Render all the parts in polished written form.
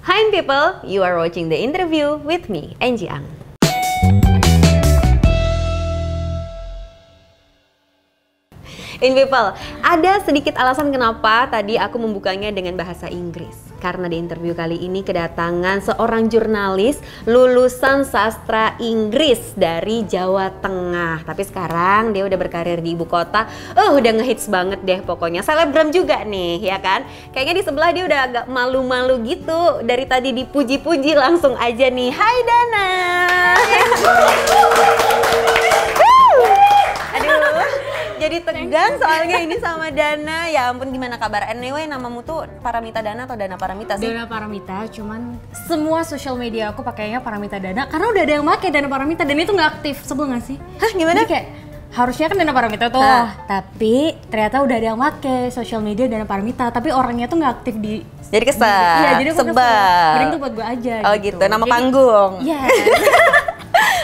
Hi people, you are watching the interview with me, Angie Ang. In people, ada sedikit alasan kenapa tadi aku membukanya dengan bahasa Inggris. Karena di interview kali ini kedatangan seorang jurnalis lulusan sastra Inggris dari Jawa Tengah. Tapi sekarang dia udah berkarir di ibu kota. Udah ngehits banget deh pokoknya. Selebgram juga nih, ya kan? Kayaknya di sebelah dia udah agak malu-malu gitu. Dari tadi dipuji-puji langsung aja nih. Hai Dana! Aduh, jadi tegang soalnya ini sama Dana. Ya ampun, gimana kabar? Anyway, namamu tuh Paramita Dana atau Dana Paramita sih? Dana Paramita, cuman semua sosial media aku pakainya Paramita Dana karena udah ada yang pakai Dana Paramita dan itu nggak aktif. Sebel nggak sih? Hah, gimana? Jadi kayak harusnya kan Dana Paramita tuh, tapi ternyata udah ada yang pakai sosial media Dana Paramita, tapi orangnya tuh nggak aktif di. Jadi kesel. Iya, jadi aku sebel. kesel. Mending tuh buat gue aja. Oh gitu, nama panggung. Iya.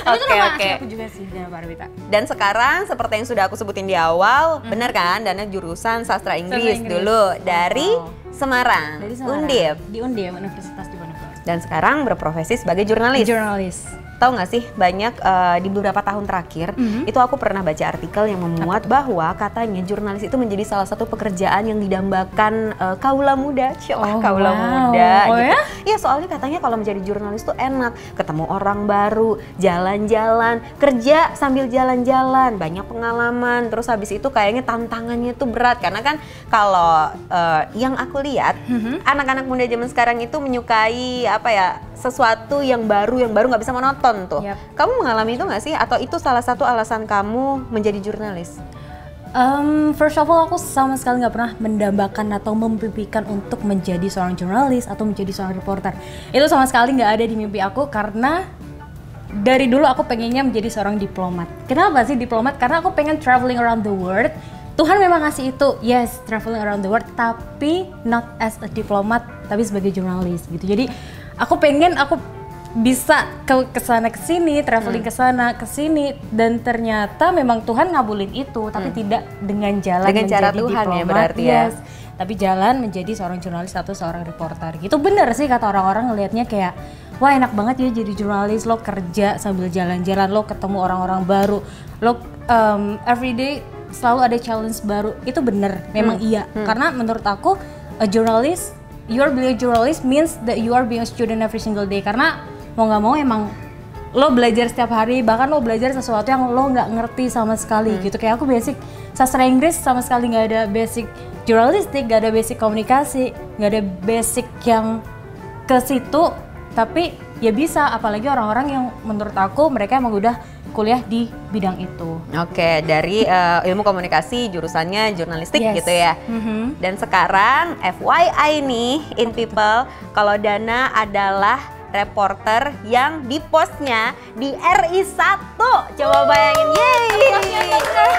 Oke, oke. Aku juga sih Dana Paramita. Dan sekarang seperti yang sudah aku sebutin di awal, benar kan? Dana jurusan sastra Inggris dulu dari Semarang, Dari Semarang. Undip. Di Undip, Universitas Diponegoro. Dan sekarang berprofesi sebagai jurnalis. Jurnalis. Tahu nggak sih, banyak di beberapa tahun terakhir itu aku pernah baca artikel yang memuat bahwa katanya jurnalis itu menjadi salah satu pekerjaan yang didambakan kaula muda, kaula muda. Oh gitu. ya? Iya, soalnya katanya kalau menjadi jurnalis tuh enak, ketemu orang baru, jalan-jalan, kerja sambil jalan-jalan, banyak pengalaman. Terus habis itu kayaknya tantangannya tuh berat karena kan kalau yang aku lihat anak-anak muda zaman sekarang itu menyukai apa ya, sesuatu yang baru nggak bisa monoton tuh. Yep. Kamu mengalami itu nggak sih? Atau itu salah satu alasan kamu menjadi jurnalis? First of all, aku sama sekali nggak pernah mendambakan atau memimpikan untuk menjadi seorang jurnalis atau menjadi seorang reporter. Itu sama sekali nggak ada di mimpi aku karena dari dulu aku pengennya menjadi seorang diplomat. Kenapa sih diplomat? Karena aku pengen traveling around the world. Tuhan memang ngasih itu, yes, traveling around the world, tapi not as a diplomat, tapi sebagai jurnalis gitu. Jadi aku pengen aku bisa ke sana ke sini, traveling ke sana ke sini, dan ternyata memang Tuhan ngabulin itu, tapi tidak dengan jalan Dengan cara menjadi Tuhan diplomat, ya berarti ya. yes, tapi jalan menjadi seorang jurnalis atau seorang reporter. Gitu bener sih kata orang-orang ngelihatnya kayak wah enak banget ya jadi jurnalis, lo kerja sambil jalan-jalan, lo ketemu orang-orang baru, lo everyday selalu ada challenge baru. Itu bener, memang iya. Karena menurut aku a journalist, you are being a journalist means that you are being a student every single day. Karena mau nggak mau emang lo belajar setiap hari, bahkan lo belajar sesuatu yang lo nggak ngerti sama sekali gitu. Kayak aku basic sastra Inggris sama sekali nggak ada basic jurnalistik, nggak ada basic komunikasi, nggak ada basic yang ke situ, tapi ya bisa, apalagi orang-orang yang menurut aku mereka emang udah kuliah di bidang itu. Oke, dari ilmu komunikasi jurusannya jurnalistik Yes. gitu ya. Dan sekarang FYI nih in people, kalau Dana adalah reporter yang di posnya di RI1. Coba bayangin, yeay!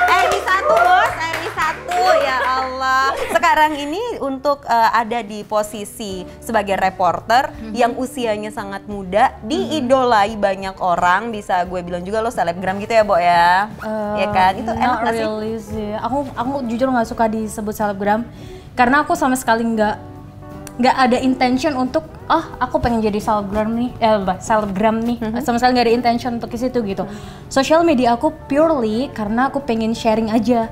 RI1 bos, RI1, ya Allah. Sekarang ini untuk ada di posisi sebagai reporter yang usianya sangat muda, diidolai banyak orang, bisa gue bilang juga lo selebgram gitu ya, Bo ya? Ya kan? Itu enak Not gak sih? really sih. Aku jujur nggak suka disebut selebgram karena aku sama sekali nggak ada intention untuk aku pengen jadi selebgram nih, sama sekali nggak ada intention untuk ke situ gitu. Social media aku purely karena aku pengen sharing aja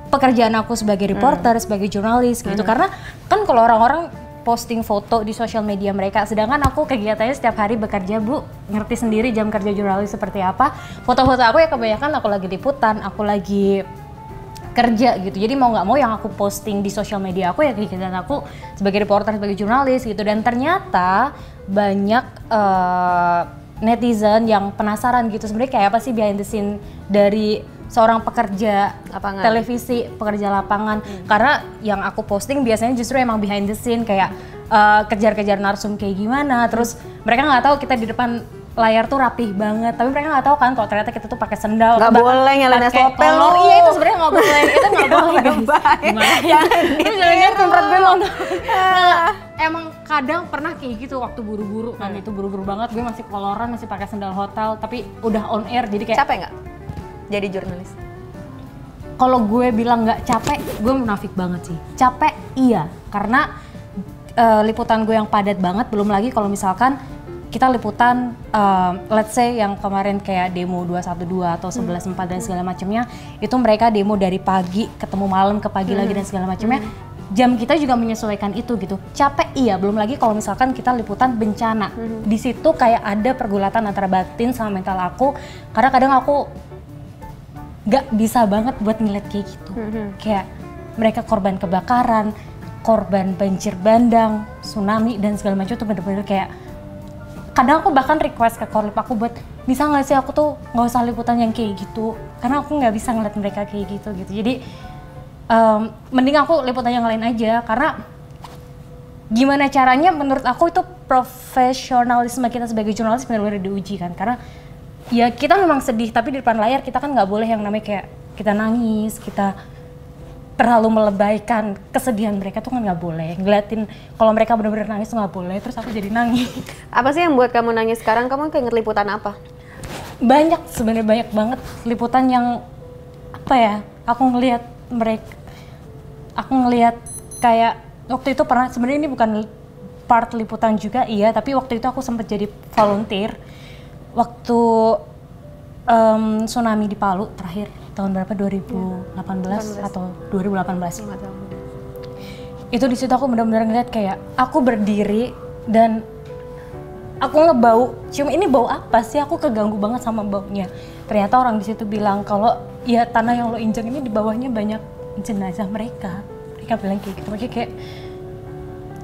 pekerjaan aku sebagai reporter, sebagai jurnalis gitu. Karena kan kalau orang-orang posting foto di sosial media mereka, sedangkan aku kegiatannya setiap hari bekerja, Bu, ngerti sendiri jam kerja jurnalis seperti apa. Foto-foto aku ya kebanyakan aku lagi liputan, aku lagi kerja gitu. Jadi mau nggak mau yang aku posting di sosial media aku ya kegiatan aku sebagai reporter, sebagai jurnalis gitu. Dan ternyata banyak netizen yang penasaran gitu sebenarnya kayak apa sih behind the scene dari seorang pekerja Lapangan. televisi, pekerja lapangan. Karena yang aku posting biasanya justru emang behind the scene kayak kejar-kejar narsum kayak gimana. Terus mereka nggak tahu kita di depan layar tuh rapih banget, tapi mereka nggak tahu kan kalau ternyata kita tuh pakai sendal, Nggak boleh nyalain SOP lo. Iya itu sebenarnya nggak boleh, itu nggak boleh guys. Gimana ya? Itu jangan tempat gue nonton. Emang kadang pernah kayak gitu waktu buru-buru kan, itu buru-buru banget, gue masih koloran, masih pakai sendal hotel, tapi udah on air jadi kayak. Capek nggak jadi jurnalis? Kalau gue bilang nggak capek, gue munafik banget sih. Capek iya, karena liputan gue yang padat banget, belum lagi kalau misalkan kita liputan let's say yang kemarin kayak demo 212 atau 11.4 dan segala macamnya, itu mereka demo dari pagi ketemu malam ke pagi lagi dan segala macamnya. Jam kita juga menyesuaikan itu gitu. Capek iya, belum lagi kalau misalkan kita liputan bencana. Di situ kayak ada pergulatan antara batin sama mental aku, karena kadang aku gak bisa banget buat ngeliat kayak gitu. Kayak mereka korban kebakaran, korban banjir bandang, tsunami dan segala macam, tuh bener-bener kayak kadang aku bahkan request ke korlip aku buat bisa nggak sih aku tuh nggak usah liputan yang kayak gitu, karena aku nggak bisa ngeliat mereka kayak gitu. Jadi mending aku liputan yang lain aja, karena gimana caranya menurut aku itu profesionalisme kita sebagai jurnalis benar-benar diuji kan, karena ya kita memang sedih tapi di depan layar kita kan nggak boleh yang namanya kayak kita nangis, kita terlalu melebaikan kesedihan mereka tuh kan nggak boleh. Ngeliatin kalau mereka benar-benar nangis tuh nggak boleh, terus aku jadi nangis. Apa sih yang buat kamu nangis sekarang? Kamu keinget liputan apa? Banyak, sebenarnya banyak banget liputan yang apa ya, aku ngelihat mereka, aku ngelihat kayak waktu itu pernah, sebenarnya ini bukan part liputan juga iya, tapi waktu itu aku sempat jadi volunteer waktu tsunami di Palu terakhir tahun berapa, 2018 atau 2018. Itu di situ aku benar-benar ngeliat kayak aku berdiri dan aku ngebau, cium ini bau apa sih, aku keganggu banget sama baunya. Ternyata orang di situ bilang kalau ya tanah yang lo injak ini di bawahnya banyak jenazah mereka bilang kayak gitu. Makanya kayak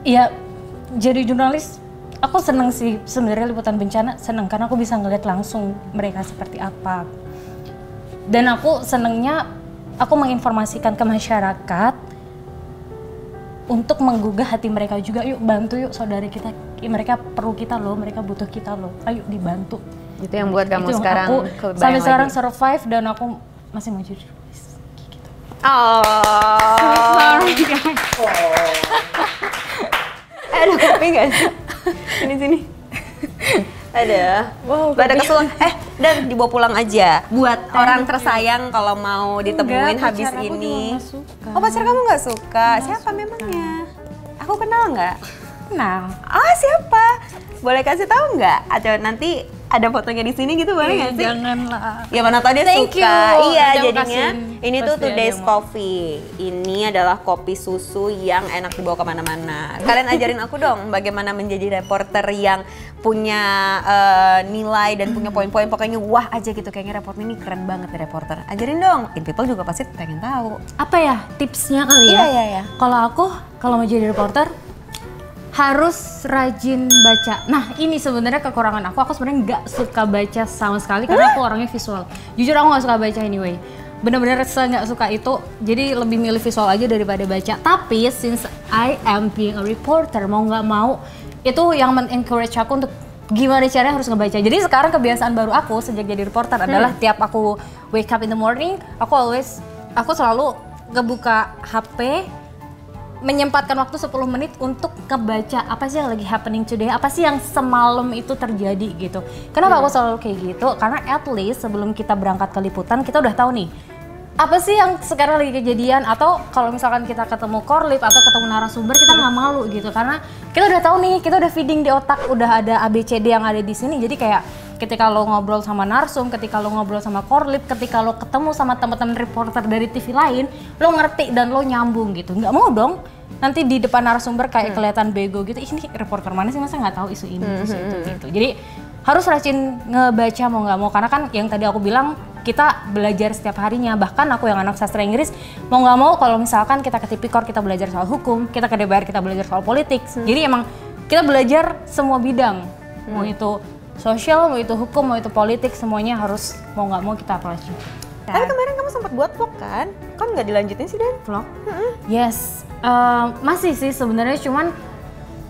ya jadi jurnalis aku seneng sih sebenarnya, liputan bencana seneng karena aku bisa ngeliat langsung mereka seperti apa. Dan aku senengnya aku menginformasikan ke masyarakat untuk menggugah hati mereka juga. Yuk bantu yuk saudara kita, mereka perlu kita loh, mereka butuh kita loh, ayo dibantu. Itu yang buat kamu itu sekarang aku sampai sekarang survive dan aku masih mau jadi jurnalis gitu. Ada kopi nggak sih? Sini. Ada. Wow, ada kesulang. Dan dibawa pulang aja. Buat orang tersayang kalau mau ditemuin habis ini. Oh, pacar kamu nggak suka? Siapa memangnya? Aku kenal nggak? Kenal. Ah, siapa? Boleh kasih tahu nggak? Atau nanti ada fotonya di sini gitu, boleh nggak sih? Janganlah. Ya mana tahu dia Thank suka. you. Iya, Nanti aku jadinya kasihin. ini tuh Pasti Today's ada yang Coffee. Ini adalah kopi susu yang enak dibawa kemana-mana. Kalian ajarin aku dong bagaimana menjadi reporter yang punya nilai dan punya poin-poin, pokoknya wah aja gitu. Kayaknya reporter ini keren banget nih reporter. Ajarin dong. In People juga pasti pengen tahu. Apa ya tipsnya kali ya? Iya. Kalau mau jadi reporter harus rajin baca. Nah ini sebenarnya kekurangan aku sebenarnya nggak suka baca sama sekali karena aku orangnya visual. Jujur aku nggak suka baca anyway. Bener-bener nggak suka itu, jadi lebih milih visual aja daripada baca. Tapi since I am being a reporter, mau nggak mau itu yang men-encourage aku untuk gimana caranya harus ngebaca. Jadi sekarang kebiasaan baru aku sejak jadi reporter adalah tiap aku wake up in the morning, aku selalu ngebuka HP, menyempatkan waktu 10 menit untuk ngebaca apa sih yang lagi happening today, apa sih yang semalam itu terjadi gitu. Kenapa aku selalu kayak gitu? Karena at least sebelum kita berangkat ke liputan kita udah tahu nih apa sih yang sekarang lagi kejadian, atau kalau misalkan kita ketemu korlip atau ketemu narasumber kita nggak malu gitu karena kita udah tahu nih, kita udah feeding di otak, udah ada ABCD yang ada di sini. Jadi kayak ketika lo ngobrol sama narsum, ketika lo ngobrol sama korlip, ketika lo ketemu sama teman-teman reporter dari TV lain, lo ngerti dan lo nyambung gitu. Nggak mau dong nanti di depan narasumber kayak kelihatan bego gitu. Ini reporter mana sih, masa nggak tahu isu ini, isu itu gitu. Jadi harus rajin ngebaca mau nggak mau, karena kan yang tadi aku bilang kita belajar setiap harinya. Bahkan aku yang anak sastra Inggris mau nggak mau kalau misalkan kita ke Tipikor kita belajar soal hukum, kita ke DPR kita belajar soal politik. Jadi emang kita belajar semua bidang, mau itu sosial, mau itu hukum, mau itu politik, semuanya harus mau nggak mau kita pelajari. Tapi kemarin kamu sempat buat vlog kan? Kan nggak dilanjutin sih Dan? Vlog? Yes, masih sih sebenarnya, cuman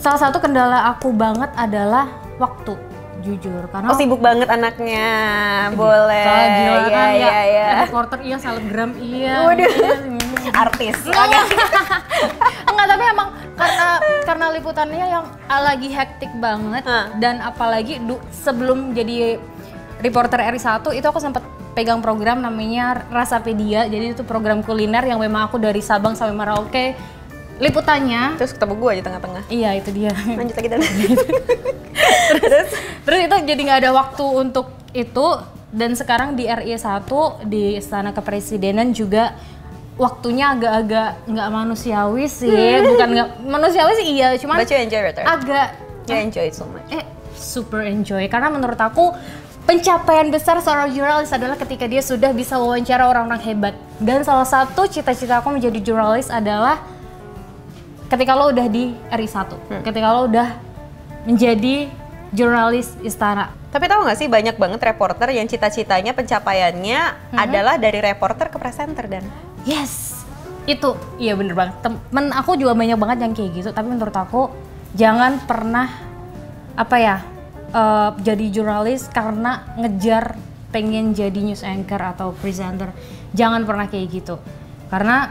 salah satu kendala aku banget adalah waktu, jujur. Karena sibuk banget anaknya, boleh. Gila kan ya. Reporter iya, selebgram iya. Waduh, artis. Enggak, tapi emang karena liputannya yang lagi hektik banget dan apalagi sebelum jadi reporter RI1 itu aku sempat pegang program namanya Rasapedia. Jadi itu program kuliner yang memang aku dari Sabang sampai Merauke liputannya. Terus ketemu gue di tengah-tengah. Iya itu dia. Lanjut lagi Dan. Terus itu jadi nggak ada waktu untuk itu, dan sekarang di RI 1 di Istana Kepresidenan juga waktunya agak-agak nggak manusiawi sih, bukan nggak manusiawi sih iya, cuman But you enjoy it, right? agak You enjoy it so much. super enjoy, karena menurut aku pencapaian besar seorang jurnalis adalah ketika dia sudah bisa wawancara orang-orang hebat. Dan salah satu cita-cita aku menjadi jurnalis adalah ketika lo udah di RI 1, ketika lo udah menjadi jurnalis istana. Tapi tahu nggak sih banyak banget reporter yang cita-citanya pencapaiannya adalah dari reporter ke presenter Dan. Yes, itu iya bener banget. Temen aku juga banyak banget yang kayak gitu. Tapi menurut aku jangan pernah jadi jurnalis karena ngejar pengen jadi news anchor atau presenter. Jangan pernah kayak gitu. Karena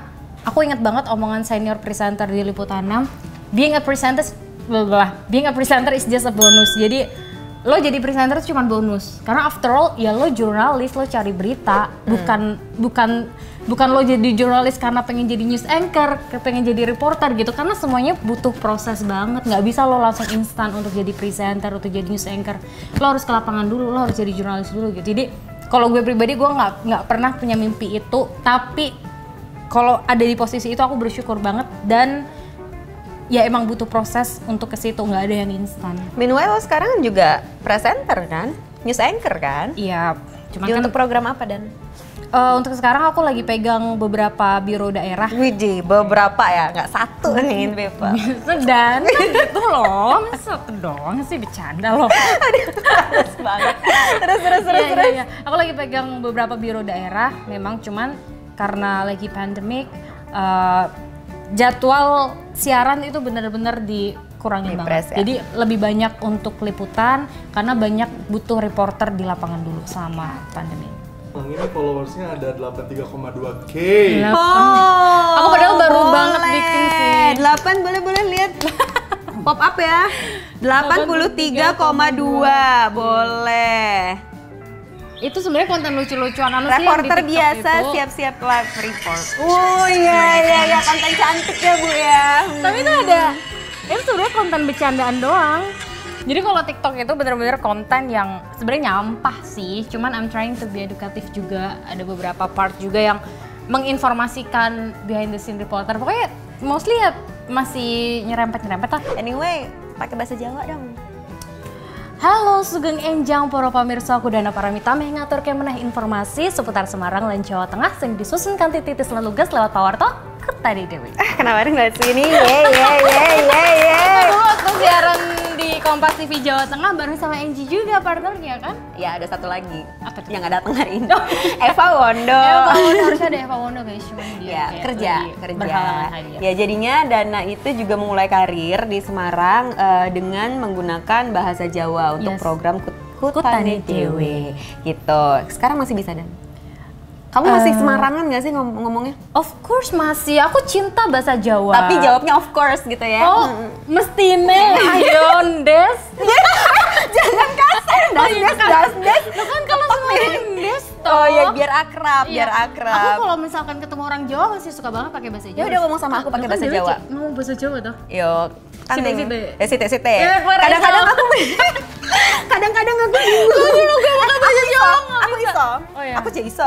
aku ingat banget omongan senior presenter di Liputan 6, being a presenter is just a bonus. Jadi lo jadi presenter itu cuma bonus. Karena after all ya lo jurnalis, lo cari berita, bukan lo jadi jurnalis karena pengen jadi news anchor, pengen jadi reporter gitu. Karena semuanya butuh proses banget. Nggak bisa lo langsung instan untuk jadi presenter, untuk jadi news anchor. Lo harus ke lapangan dulu, lo harus jadi jurnalis dulu gitu. Jadi kalau gue pribadi gue nggak pernah punya mimpi itu. Tapi kalau ada di posisi itu aku bersyukur banget, dan ya emang butuh proses untuk ke situ, nggak ada yang instan. Meanwhile lo sekarang juga presenter kan? News anchor kan? Iya, cuman kan Untuk program apa Dan? untuk sekarang aku lagi pegang beberapa biro daerah. Widih, beberapa ya, nggak satu nih people. Dan gitu loh, masa satu doang sih, bercanda loh. Terus banget. Terus. Iya. Aku lagi pegang beberapa biro daerah, memang cuman karena lagi pandemik, jadwal siaran itu benar-benar dikurangin banget. Ya? Jadi lebih banyak untuk liputan karena banyak butuh reporter di lapangan dulu sama pandemi. Bang, ini followersnya ada 83,2K. Aku padahal baru banget bikin sih. 8 boleh lihat pop up ya. 83,2 boleh. Itu sebenarnya konten lucu-lucuan sih yang di Reporter TikTok biasa itu. siap-siap live report. Oh iya konten cantik ya Bu ya. Tapi itu itu sebenarnya konten bercandaan doang. Jadi kalau TikTok itu bener-bener konten yang sebenarnya nyampah sih, cuman I'm trying to be edukatif juga. Ada beberapa part juga yang menginformasikan behind the scene reporter. Pokoknya mostly ya masih nyerempet-nyerempet lah. Anyway, pakai bahasa Jawa dong. Halo Sugeng Enjang para pamirsa, aku Dana Paramita mengatur kemeneh informasi seputar Semarang dan Jawa Tengah sing disusun kanthi titis lan lugas lewat pawarta Ketadi Dewi. Kenapa nggak sini? Ye. Dulu waktu siaran di Kompas TV Jawa Tengah bareng sama Enji juga partnernya kan? Ya ada satu lagi Apa tuh? yang nggak datang hari ini. Eva Wondo. Harusnya ada Eva Wondo guys, cuman dia Ya, kayak kerja. lagi berhalangan hadir. Ya jadinya Dana itu juga memulai karir di Semarang dengan menggunakan bahasa Jawa untuk Yes. program Kutane Kutane Dewe. Dewe gitu. Sekarang masih bisa Dan? Kamu masih Semarangan nggak sih ngomongnya? Of course masih, aku cinta bahasa Jawa. Tapi jawabnya of course gitu ya. Oh, mestine ayon des. Jangan kasar, das. Lu kan kalau Semarang des toh. Oh ya biar akrab, Iya. biar akrab. Aku kalau misalkan ketemu orang Jawa masih suka banget pakai bahasa Jawa. Ya udah ngomong sama aku pakai Lu kan bahasa dulu Jawa. ngomong bahasa Jawa tuh. Yo, kan Site-site. site. Ya, keluar Kadang-kadang iso. aku kadang-kadang aku bingung. bahasa Jawa, nggak Aku iso. Oh, iya. Aku jadi iso.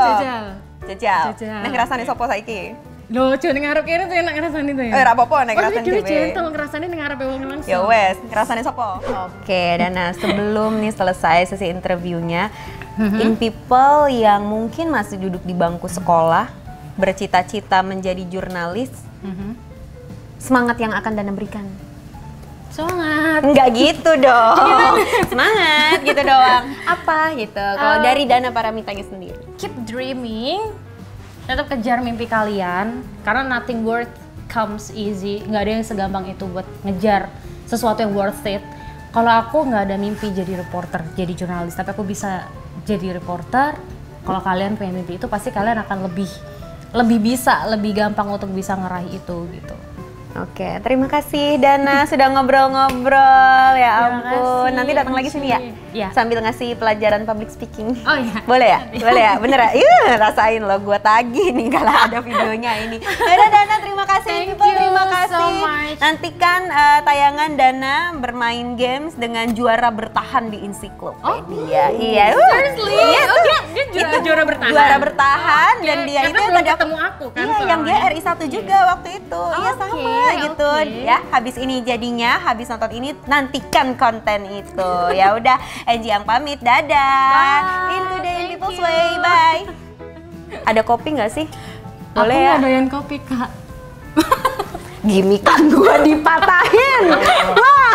Jajal. Nah ngerasani sopo saiki? Loh, cuy ngarep kene tuh enak ngrasani tuh ya. Ora apa-apa nek Oh, ngerasani jadi dhewe. gentle ngrasani ning ngarepe wong langsung. Ya wes, ngerasani sopo? Oke, Dana, sebelum nih selesai sesi interviewnya, in people yang mungkin masih duduk di bangku sekolah, bercita-cita menjadi jurnalis, semangat yang akan Dana berikan? Semangat. Enggak gitu dong. Semangat gitu doang. Apa gitu? Kalau dari Dana Paramitanya sendiri. Keep dreaming. Tetap kejar mimpi kalian karena nothing worth comes easy. Nggak ada yang segampang itu buat ngejar sesuatu yang worth it. Kalau aku nggak ada mimpi jadi reporter, jadi jurnalis, tapi aku bisa jadi reporter. Kalau kalian punya mimpi itu pasti kalian akan lebih bisa, lebih gampang untuk bisa ngeraih itu gitu. Oke, terima kasih Dana sudah ngobrol-ngobrol ya ampun. kasih, Nanti datang lagi sini ya? Iya. Sambil ngasih pelajaran public speaking. Oh iya. Boleh ya? Boleh ya? Bener ya? Iya, rasain loh, gue tagih nih kalau ada videonya ini. Yaudah Dana, terima kasih. Thank People, you terima so kasih. much. Nantikan tayangan Dana bermain games dengan juara bertahan di ensiklopedia. Iya. Seriously? Iya Oh, tuh. dia juara bertahan. Juara bertahan Oke, dan dia karena itu yang belum tadi ketemu aku kan Iya, yang dia soalnya. RI 1 juga waktu itu. Iya Oke, sama gitu. oke. Ya, habis ini jadinya habis nonton ini nantikan konten itu. Ya udah, Angie yang pamit. Dadah. Bye, Into the thank People's you. Way. Bye. Ada kopi nggak sih? Aku Boleh ya? nggak doyan kopi, Kak. Gimikan gua dipatahin. Wah.